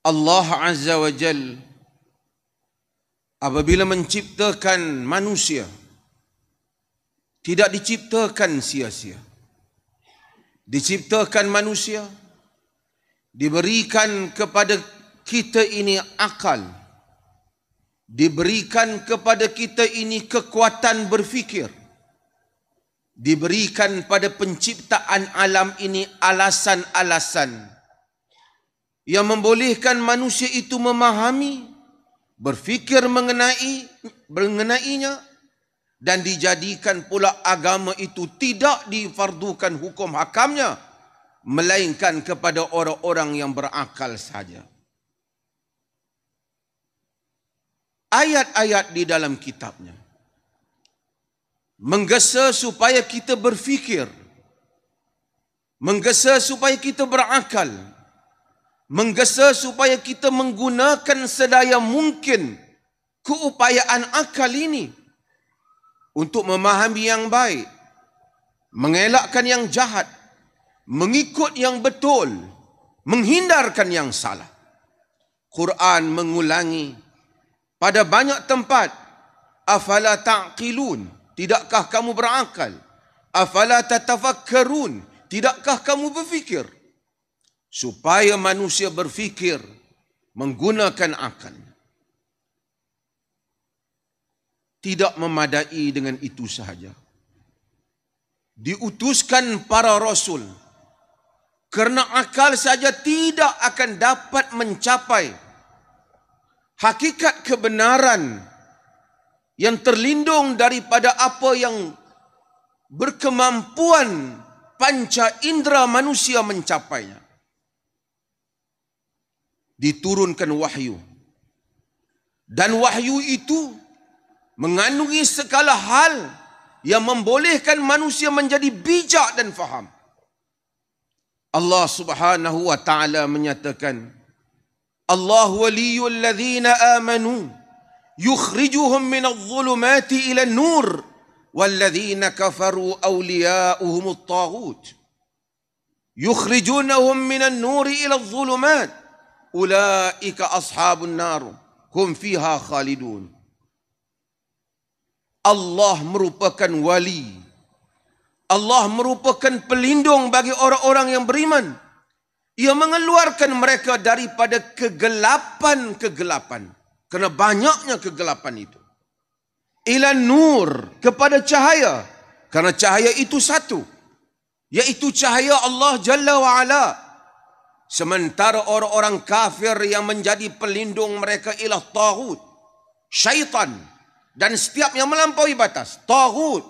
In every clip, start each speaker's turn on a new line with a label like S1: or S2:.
S1: Allah Azza wa Jal apabila menciptakan manusia, tidak diciptakan sia-sia. Diciptakan manusia, diberikan kepada kita ini akal, diberikan kepada kita ini kekuatan berfikir, diberikan pada penciptaan alam ini alasan-alasan yang membolehkan manusia itu memahami, berfikir mengenainya, dan dijadikan pula agama itu tidak difardukan hukum hakamnya, melainkan kepada orang-orang yang berakal saja. Ayat-ayat di dalam kitabnya menggesa supaya kita berfikir, menggesa supaya kita berakal, menggesa supaya kita menggunakan sedaya mungkin keupayaan akal ini untuk memahami yang baik, mengelakkan yang jahat, mengikut yang betul, menghindarkan yang salah. Quran mengulangi pada banyak tempat, afala ta'qilun, tidakkah kamu berakal? Afala tatafakkarun, tidakkah kamu berfikir? Supaya manusia berfikir menggunakan akal. Tidak memadai dengan itu sahaja. Diutuskan para rasul kerana akal saja tidak akan dapat mencapai hakikat kebenaran yang terlindung daripada apa yang berkemampuan panca indera manusia mencapainya. Diturunkan wahyu. Dan wahyu itu mengandungi segala hal yang membolehkan manusia menjadi bijak dan faham. Allah Subhanahu wa taala menyatakan, Allah waliyul ladzina amanu yukhrijuhum minadh dhulumati ila an-nur wal ladzina kafaru awliya'uhumut taghut yukhrijunahum minan nuri ila adh-dhulumat ulaika ashabun nar hum fiha khalidun. Allah merupakan wali. Allah merupakan pelindung bagi orang-orang yang beriman. Ia mengeluarkan mereka daripada kegelapan-kegelapan. Kerana banyaknya kegelapan itu. Ila nur, kepada cahaya. Kerana cahaya itu satu, iaitu cahaya Allah Jalla wa'ala. Sementara orang-orang kafir yang menjadi pelindung mereka ialah taghut, syaitan, dan setiap yang melampaui batas, taghut,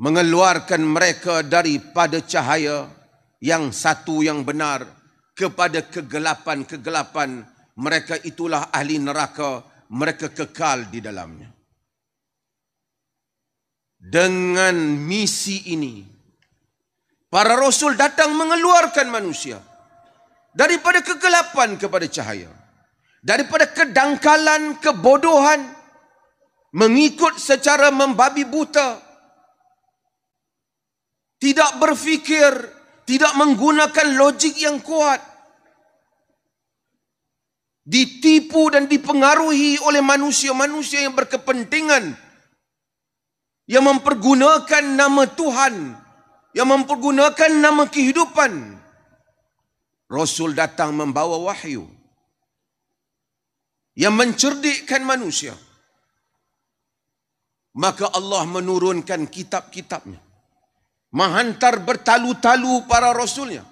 S1: mengeluarkan mereka daripada cahaya yang satu yang benar kepada kegelapan-kegelapan. Mereka itulah ahli neraka, mereka kekal di dalamnya. Dengan misi ini, para rasul datang mengeluarkan manusia daripada kegelapan kepada cahaya, daripada kedangkalan, kebodohan, mengikut secara membabi buta, tidak berfikir, tidak menggunakan logik yang kuat, ditipu dan dipengaruhi oleh manusia-manusia yang berkepentingan, yang mempergunakan nama Tuhan, yang mempergunakan nama kehidupan. Rasul datang membawa wahyu yang mencerdikkan manusia. Maka Allah menurunkan kitab-kitabnya, menghantar bertalu-talu para rasulnya,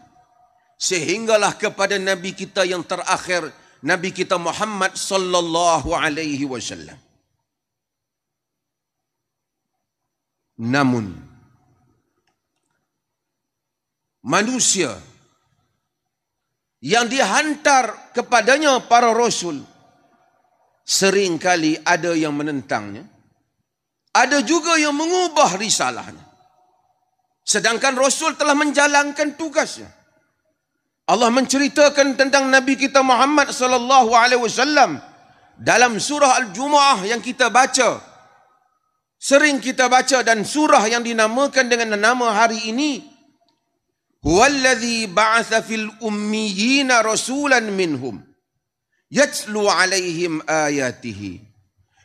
S1: sehinggalah kepada Nabi kita yang terakhir, Nabi kita Muhammad sallallahu alaihi wasallam. Namun manusia yang dihantar kepadanya para rasul, seringkali ada yang menentangnya, ada juga yang mengubah risalahnya. Sedangkan Rasul telah menjalankan tugasnya. Allah menceritakan tentang Nabi kita Muhammad sallallahu alaihi wasallam dalam surah Al-Jumu'ah yang kita baca, sering kita baca, dan surah yang dinamakan dengan nama hari ini Huwallazi ba'atha fil ummiyina rasulan minhum yatlu 'alaihim ayatihi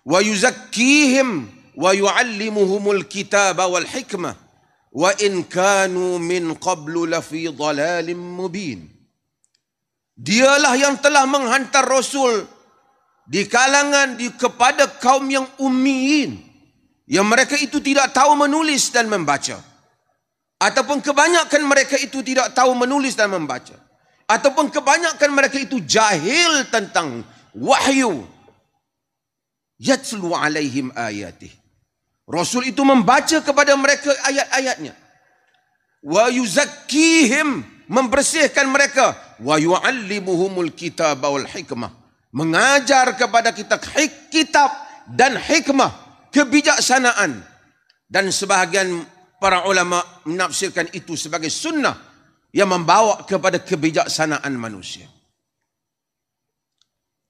S1: wa yuzakkihim wa yu'allimuhumul kitaba wal hikmah wa in kanu min qablu lafi dhalalin mubin. Dialah yang telah menghantar rasul di kalangan kepada kaum yang ummiyin, yang mereka itu tidak tahu menulis dan membaca, ataupun kebanyakan mereka itu tidak tahu menulis dan membaca, ataupun kebanyakan mereka itu jahil tentang wahyu. Yatlu 'alaihim ayatih. Rasul itu membaca kepada mereka ayat-ayatnya. Wa yuzakkihim, membersihkan mereka. Wa yu'allimuhumul kitaba wal hikmah, mengajar kepada kita kitab dan hikmah, kebijaksanaan. Dan sebahagian para ulama menafsirkan itu sebagai sunnah yang membawa kepada kebijaksanaan manusia.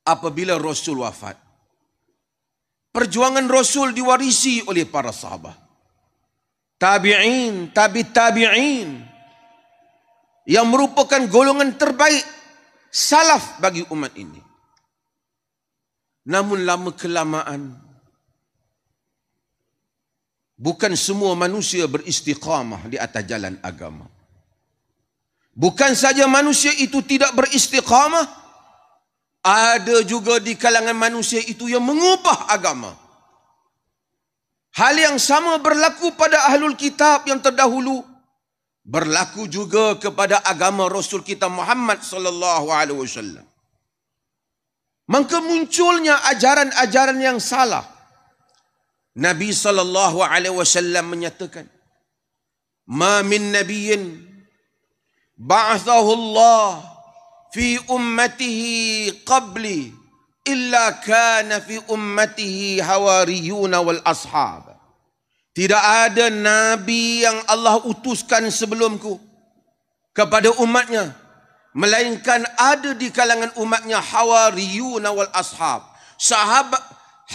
S1: Apabila Rasul wafat, perjuangan Rasul diwarisi oleh para sahabat, tabi'in, tabi'in, yang merupakan golongan terbaik salaf bagi umat ini. Namun lama kelamaan, bukan semua manusia beristiqamah di atas jalan agama. Bukan saja manusia itu tidak beristiqamah, ada juga di kalangan manusia itu yang mengubah agama. Hal yang sama berlaku pada ahlul kitab yang terdahulu, berlaku juga kepada agama Rasul kita Muhammad sallallahu alaihi wasallam. Maka munculnya ajaran-ajaran yang salah. Nabi sallallahu alaihi wasallam menyatakan, "Ma min nabiyyin ba'athahu Allah fi ummatihi qabli illa kana fi ummatihi hawariyun wal ashab." Tidak ada nabi yang Allah utuskan sebelumku kepada umatnya, melainkan ada di kalangan umatnya hawariyun wal ashab. Sahabat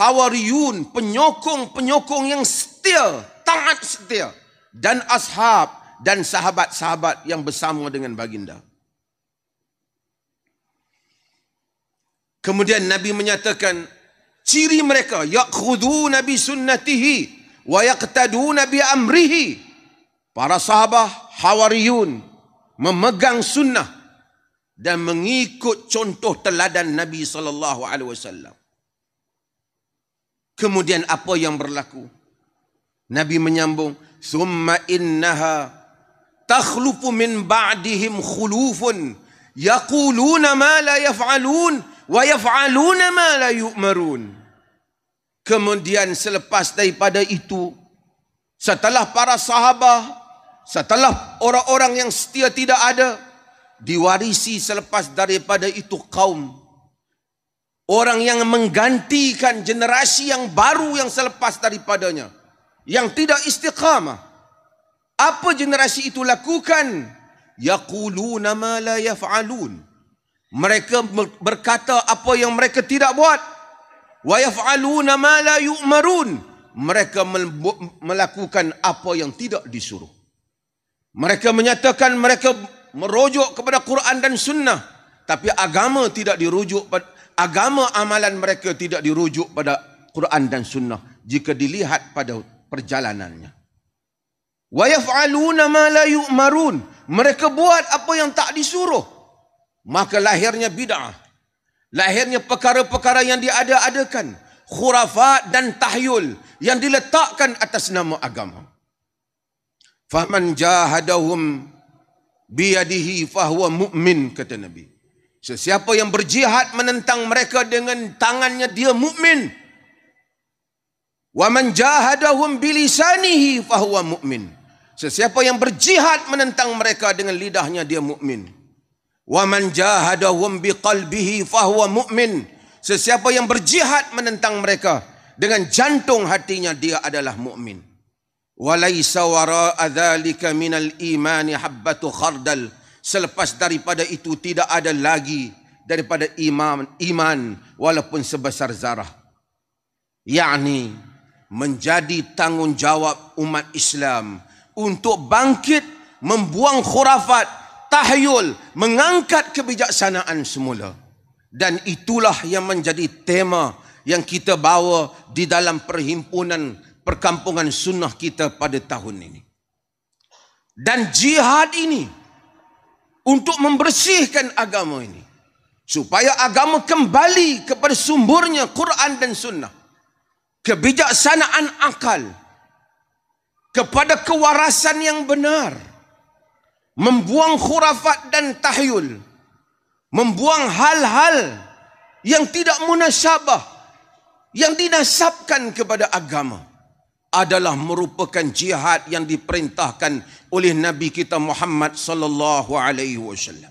S1: hawariyun, penyokong-penyokong yang setia, taat setia, dan ashab, dan sahabat-sahabat yang bersama dengan baginda. Kemudian Nabi menyatakan ciri mereka, ya'khuduna bi sunnatihi wa yaqtaduna bi amrihi. Para sahabat hawariyun memegang sunnah dan mengikut contoh teladan Nabi sallallahu alaihi wasallam. Kemudian apa yang berlaku? Nabi menyambung, "Tsumma innaha takhlufu min ba'dihim khulufun yaquluna ma la yaf'alun wa yaf'aluna ma la yu'marun." Kemudian selepas daripada itu, setelah para sahabat, setelah orang-orang yang setia tidak ada, diwarisi selepas daripada itu kaum, orang yang menggantikan generasi yang baru yang selepas daripadanya, yang tidak istiqamah. Apa generasi itu lakukan? Yaquluna ma la yaf'alun. Mereka berkata apa yang mereka tidak buat. Wa yaf'aluna ma la yu'marun. Mereka melakukan apa yang tidak disuruh. Mereka menyatakan mereka merujuk kepada Quran dan Sunnah, tapi agama tidak dirujuk pada agama, amalan mereka tidak dirujuk pada Quran dan Sunnah jika dilihat pada perjalanannya. Wa yaf'aluna ma la yu'marun. Mereka buat apa yang tak disuruh. Maka lahirnya bid'ah. Lahirnya perkara-perkara yang diada-adakan, khurafat dan tahyul yang diletakkan atas nama agama. Faman jahadahum biyadihi fahuwa mu'min, kata Nabi. Sesiapa yang berjihad menentang mereka dengan tangannya, dia mukmin. Wa man jahadahum bilisanihi fahuwa mu'min. Sesiapa yang berjihad menentang mereka dengan lidahnya, dia mukmin. Wa man jahadahum biqalbihi fahuwa mu'min. Sesiapa yang berjihad menentang mereka dengan jantung hatinya, dia adalah mukmin. Walaysa wara'a dzalika minal imani habbatu khardal. Selepas daripada itu tidak ada lagi daripada iman walaupun sebesar zarah. Yakni menjadi tanggungjawab umat Islam untuk bangkit membuang khurafat, tahyul, mengangkat kebijaksanaan semula. Dan itulah yang menjadi tema yang kita bawa di dalam perhimpunan perkampungan sunnah kita pada tahun ini. Dan jihad ini untuk membersihkan agama ini, supaya agama kembali kepada sumbernya Quran dan sunnah, kebijaksanaan akal, kepada kewarasan yang benar, membuang khurafat dan tahyul, membuang hal-hal yang tidak munasabah, yang dinasabkan kepada agama, adalah merupakan jihad yang diperintahkan oleh Nabi kita Muhammad sallallahu alaihi wasallam.